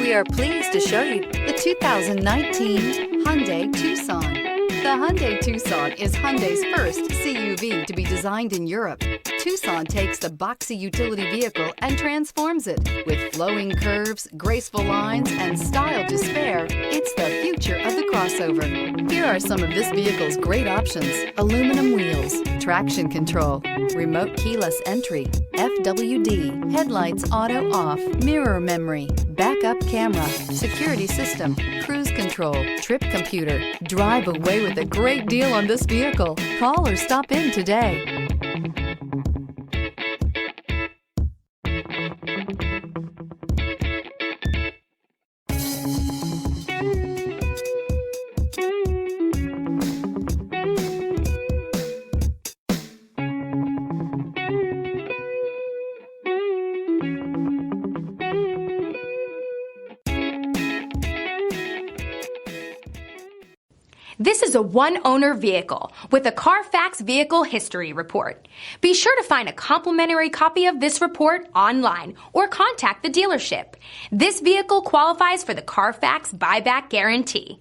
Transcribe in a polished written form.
We are pleased to show you the 2019 Hyundai Tucson. The Hyundai Tucson is Hyundai's first CUV to be designed in Europe. Tucson takes the boxy utility vehicle and transforms it. With flowing curves, graceful lines, and style to spare, it's the future of the crossover. Here are some of this vehicle's great options: aluminum wheels, traction control, remote keyless entry, FWD, headlights auto off, mirror memory, backup camera, security system, cruise control, trip computer. Drive away with a great deal on this vehicle. Call or stop in today. This is a one-owner vehicle with a Carfax Vehicle History Report. Be sure to find a complimentary copy of this report online or contact the dealership. This vehicle qualifies for the Carfax Buyback Guarantee.